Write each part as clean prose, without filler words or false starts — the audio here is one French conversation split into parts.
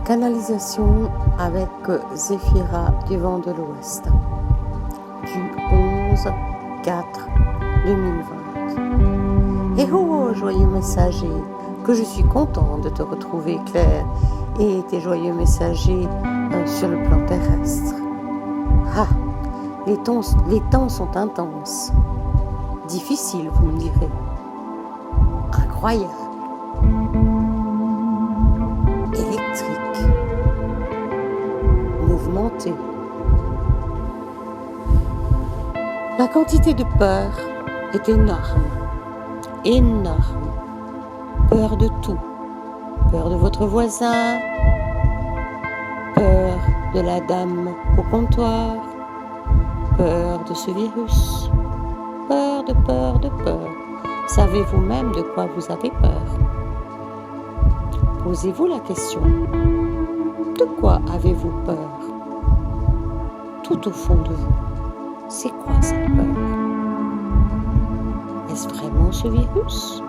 Canalisation avec Zéphira du vent de l'Ouest du 11/4/2020. Et oh, joyeux messager, que je suis content de te retrouver, Claire, et tes joyeux messagers sur le plan terrestre. Ah, les temps sont intenses, difficiles, vous me direz, incroyables, électriques, mouvementés. La quantité de peur est énorme, énorme. Peur de tout. Peur de votre voisin, peur de la dame au comptoir, peur de ce virus, peur de peur de peur. Savez-vous même de quoi vous avez peur? Posez-vous la question. De quoi avez-vous peur? Tout au fond de vous, c'est quoi cette peur? Est-ce vraiment ce virus?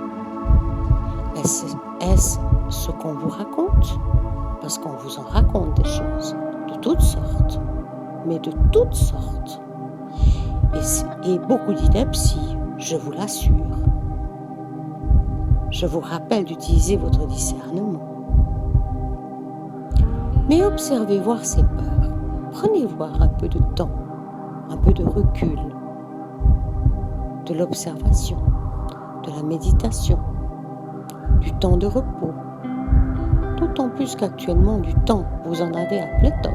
Est-ce ce qu'on vous raconte? Parce qu'on vous en raconte des choses de toutes sortes, mais de toutes sortes. Et beaucoup d'inepties, je vous l'assure. Je vous rappelle d'utiliser votre discernement. Mais observez voir ces peurs. Prenez voir un peu de temps, un peu de recul, de l'observation, de la méditation, du temps de repos. D'autant plus qu'actuellement, du temps, vous en avez à pléthore.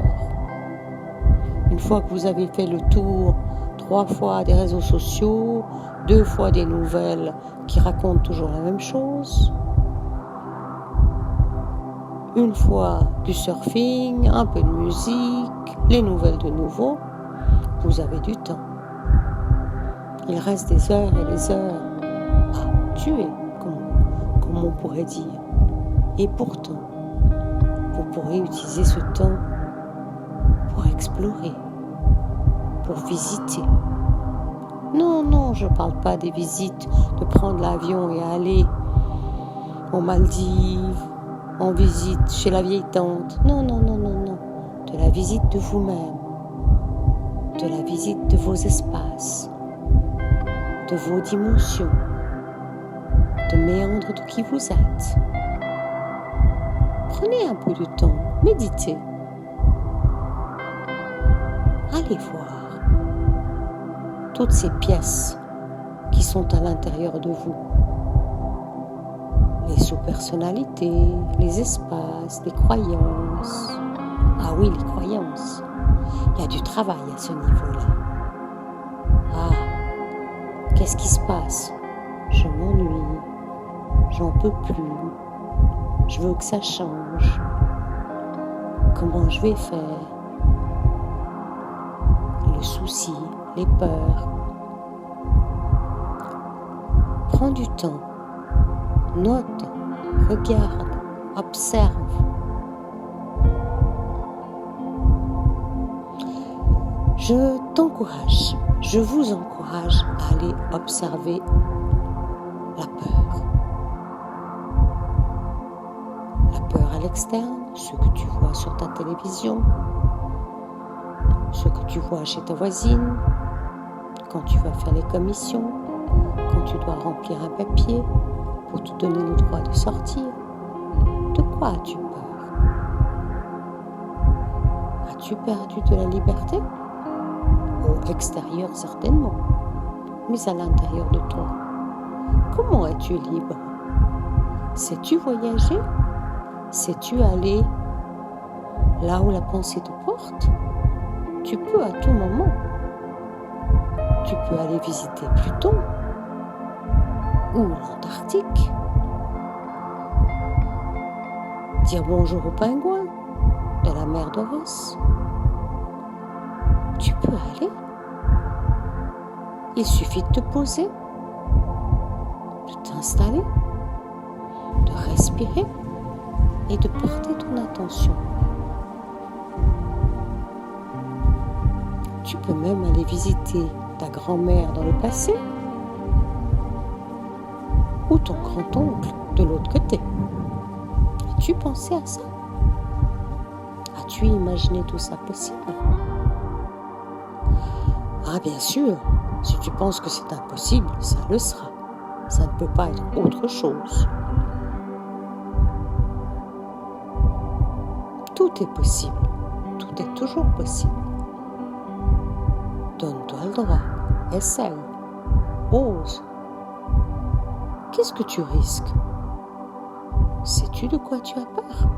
Une fois que vous avez fait le tour 3 fois des réseaux sociaux, 2 fois des nouvelles qui racontent toujours la même chose, une fois du surfing, un peu de musique, les nouvelles de nouveau, vous avez du temps. Il reste des heures et des heures à tuer, comme on pourrait dire. Et pourtant, vous pourrez utiliser ce temps pour explorer, pour visiter. Non, je ne parle pas des visites, de prendre l'avion et aller aux Maldives, en visite chez la vieille tante. Non. De la visite de vous-même, de la visite de vos espaces, de vos dimensions, de méandres de qui vous êtes. Prenez un peu de temps, méditez. Allez voir toutes ces pièces qui sont à l'intérieur de vous. Les sous-personnalités, les espaces, les croyances. Ah oui, les croyances. Il y a du travail à ce niveau-là. Ah, qu'est-ce qui se passe? Je m'ennuie, j'en peux plus, je veux que ça change. Comment je vais faire? Le souci, les peurs. Prends du temps, note, regarde, observe. Je t'encourage, je vous encourage à aller observer la peur. La peur à l'externe, ce que tu vois sur ta télévision, ce que tu vois chez ta voisine, quand tu vas faire les commissions, quand tu dois remplir un papier pour te donner le droit de sortir. De quoi as-tu peur? As-tu perdu de la liberté? Au extérieur certainement, mais à l'intérieur de toi. Comment es-tu libre? Sais-tu voyager? Sais-tu aller là où la pensée te porte? Tu peux à tout moment. Tu peux aller visiter Pluton ou l'Antarctique. Dire bonjour aux pingouins de la mer de Ross. Tu peux aller. Il suffit de te poser, de t'installer, de respirer et de porter ton attention. Tu peux même aller visiter ta grand-mère dans le passé ou ton grand-oncle de l'autre côté. As-tu pensé à ça? As-tu imaginé tout ça possible? Ah bien sûr, si tu penses que c'est impossible, ça le sera. Ça ne peut pas être autre chose. Tout est possible. Tout est toujours possible. Donne-toi le droit. Essaye. Ose. Qu'est-ce que tu risques? Sais-tu de quoi tu as peur?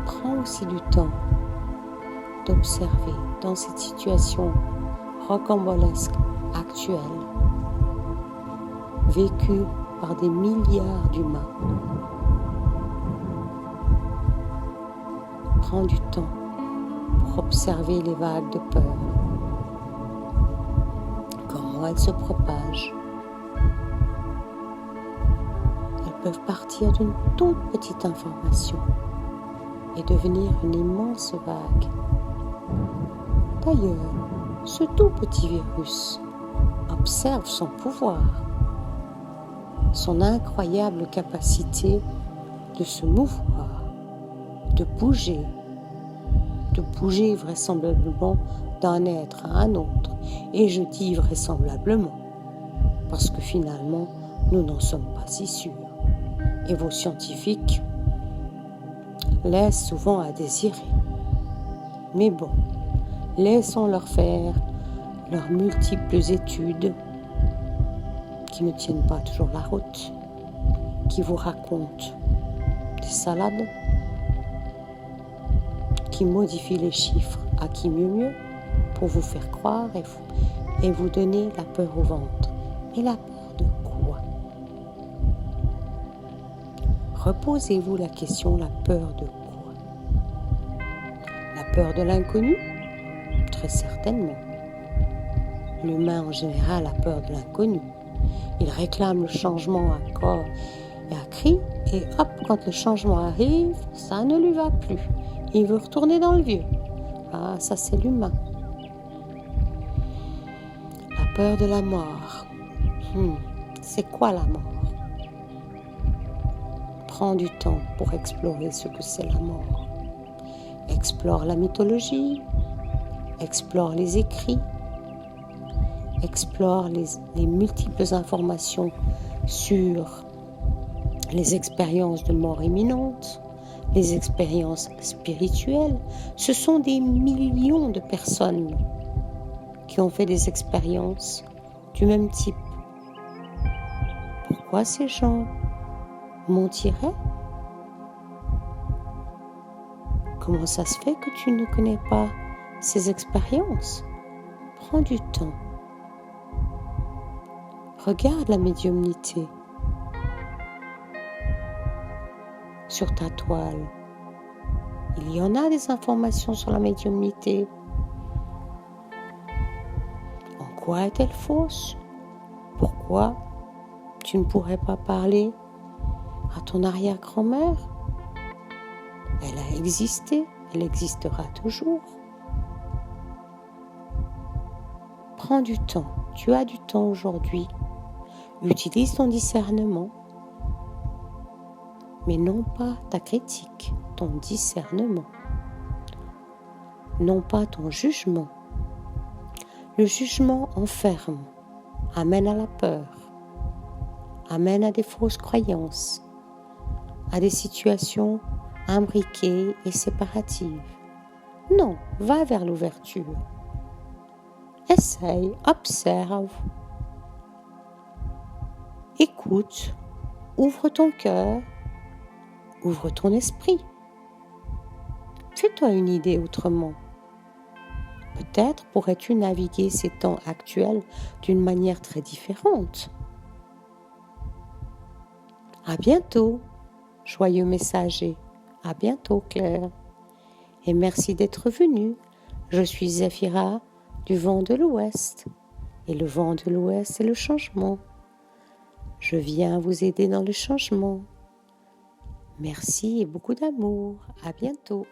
Prends aussi du temps d'observer dans cette situation rocambolesque actuelle, vécue par des milliards d'humains. Prends du temps pour observer les vagues de peur, comment elles se propagent. Elles peuvent partir d'une toute petite information et devenir une immense vague. D'ailleurs, ce tout petit virus observe son pouvoir, son incroyable capacité de se mouvoir, de bouger vraisemblablement d'un être à un autre. Et je dis vraisemblablement, parce que finalement, nous n'en sommes pas si sûrs. Et vos scientifiques laissent souvent à désirer. Mais bon, laissons-leur faire leurs multiples études qui ne tiennent pas toujours la route, qui vous racontent des salades, qui modifient les chiffres à qui mieux pour vous faire croire et vous donner la peur au ventre. Mais la peur de quoi? Reposez-vous la question, la peur de quoi? La peur de l'inconnu? Très certainement. L'humain en général a peur de l'inconnu. Il réclame le changement à corps et à cri, et hop, quand le changement arrive, ça ne lui va plus. Il veut retourner dans le vieux. Ah, ça c'est l'humain. La peur de la mort. C'est quoi la mort? Prends du temps pour explorer ce que c'est la mort. Explore la mythologie, explore les écrits, explore les multiples informations sur les expériences de mort imminente, les expériences spirituelles. Ce sont des millions de personnes qui ont fait des expériences du même type. Pourquoi ces gens mentiraient? Comment ça se fait que tu ne connais pas ces expériences? Prends du temps. Regarde la médiumnité sur ta toile. Il y en a des informations sur la médiumnité. En quoi est-elle fausse? Pourquoi tu ne pourrais pas parler à ton arrière-grand-mère? Elle a existé, elle existera toujours. Prends du temps, tu as du temps aujourd'hui. Utilise ton discernement, mais non pas ta critique, ton discernement, non pas ton jugement. Le jugement enferme, amène à la peur, amène à des fausses croyances, à des situations imbriquées et séparatives. Non, va vers l'ouverture. Essaye, observe, écoute, ouvre ton cœur, ouvre ton esprit. Fais-toi une idée autrement. Peut-être pourrais-tu naviguer ces temps actuels d'une manière très différente. À bientôt, joyeux messager. À bientôt, Claire. Et merci d'être venu. Je suis Zéphira du vent de l'Ouest. Et le vent de l'Ouest, c'est le changement. Je viens vous aider dans le changement. Merci et beaucoup d'amour. À bientôt.